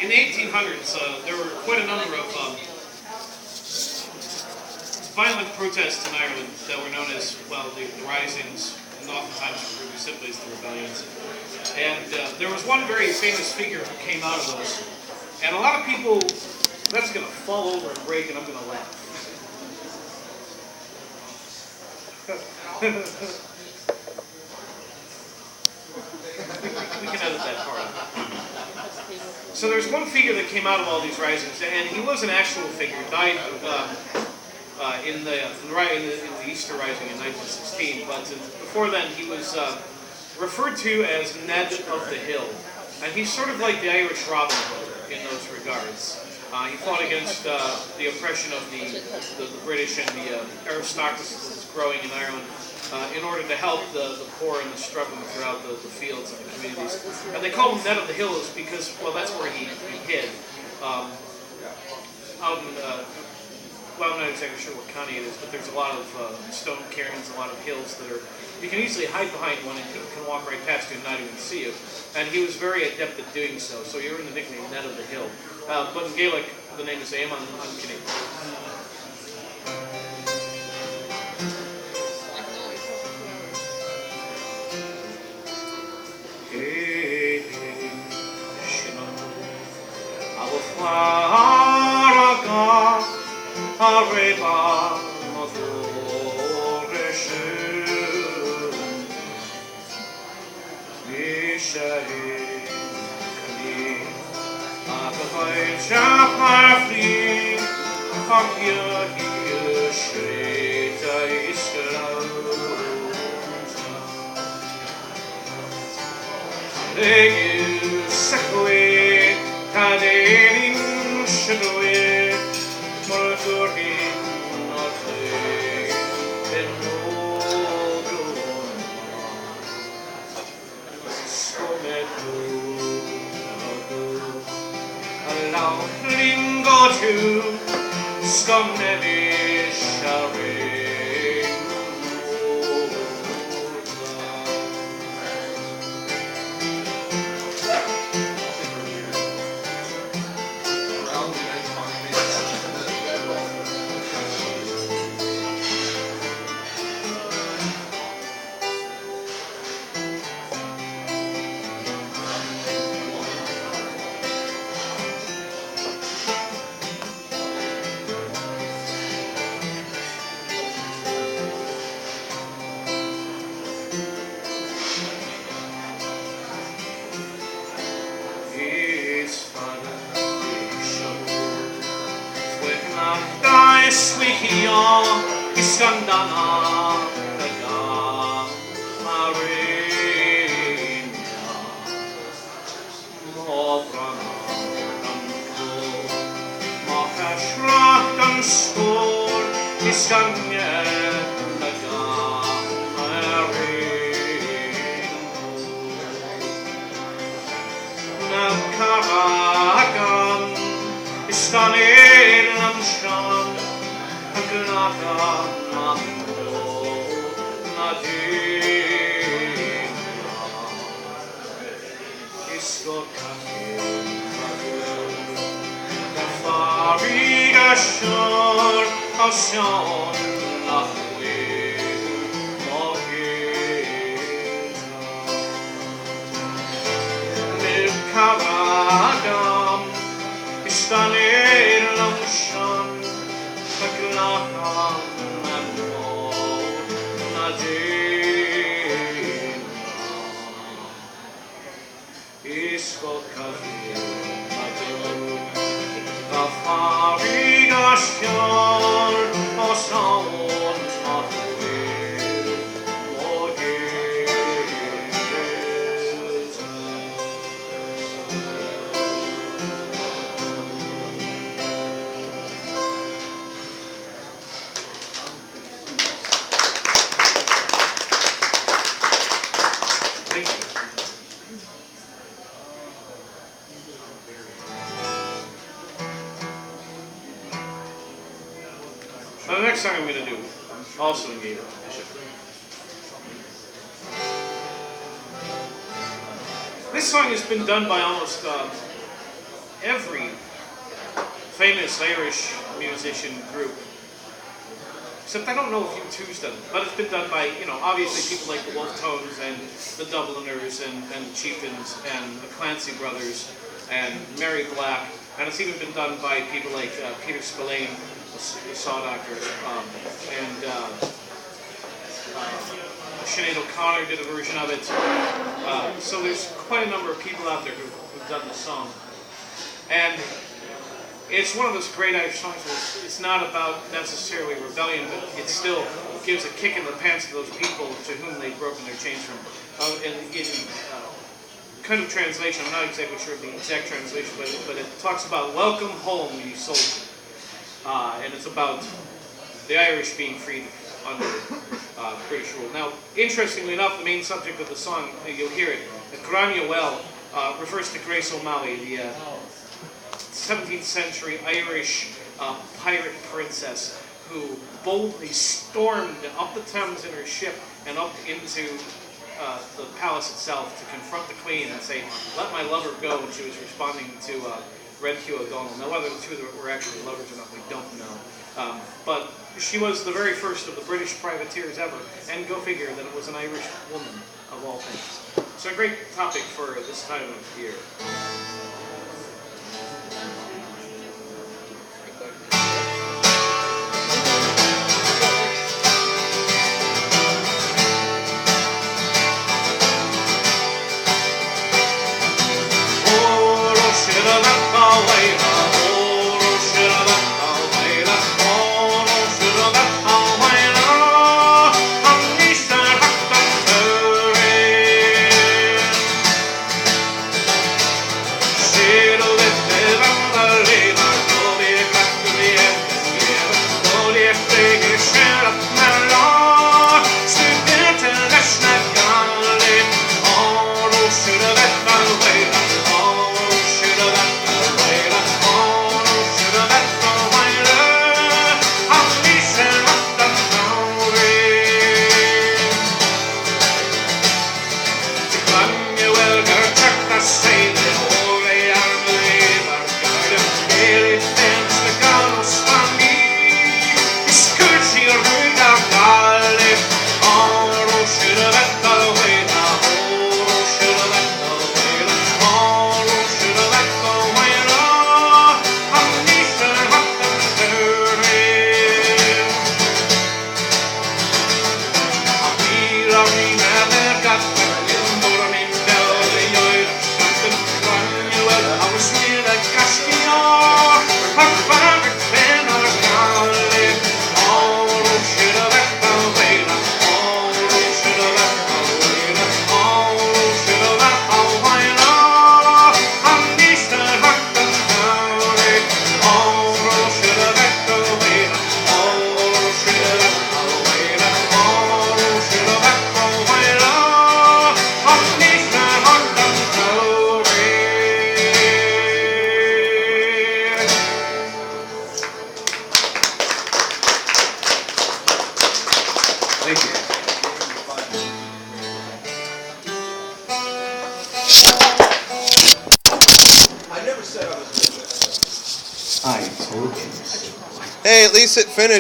In the 1800s, there were quite a number of violent protests in Ireland that were known as, well, the risings, and oftentimes referred to simply as the rebellions. And there was one very famous figure who came out of those. And a lot of people, that's going to fall over and break, and I'm going to laugh. We can edit that part out. So there's one figure that came out of all these risings, and he was an actual figure. Died in the Easter Rising in 1916, but before then he was referred to as Ned of the Hill, and he's sort of like the Irish Robin Hood in those regards. He fought against the oppression of the British and the aristocracy that was growing in Ireland in order to help the poor and the struggling throughout the fields and the communities. And they call him Ned of the Hills because, well, that's where he hid. Out in, well, I'm not exactly sure what county it is, but there's a lot of stone cairns, a lot of hills that are, you can easily hide behind one and people can walk right past you and not even see you. And he was very adept at doing so, so he earned the nickname Ned of the Hill. But in Gaelic, the name is Éamon an Cinnig. Now the next song I'm going to do, also in Gaelic. This song has been done by almost every famous Irish musician group. Except I don't know if U2's done it, but it's been done by, obviously people like the Wolf Tones and the Dubliners and the Chieftains and the Clancy Brothers and Mary Black, and it's even been done by people like Peter Spillane, the Saw Doctors, and Sinead O'Connor did a version of it. So there's quite a number of people out there who've done the song. And it's one of those great Irish songs where it's not about necessarily rebellion, but it still gives a kick in the pants to those people to whom they've broken their chains from. In kind of translation, I'm not exactly sure of the exact translation, but it talks about welcome home, you soldier. And it's about the Irish being freed under British rule. Now, interestingly enough, the main subject of the song, you'll hear it, Granuel, refers to Grace O'Malley, the 17th century Irish pirate princess who boldly stormed up the Thames in her ship and up into the palace itself to confront the Queen and say, "Let my lover go," and she was responding to Red Hugh O'Donnell. Now, whether the two were actually lovers or not, we don't know. But she was the very first of the British privateers ever, and go figure that it was an Irish woman, of all things. So a great topic for this time of year. Hey, at least it finished.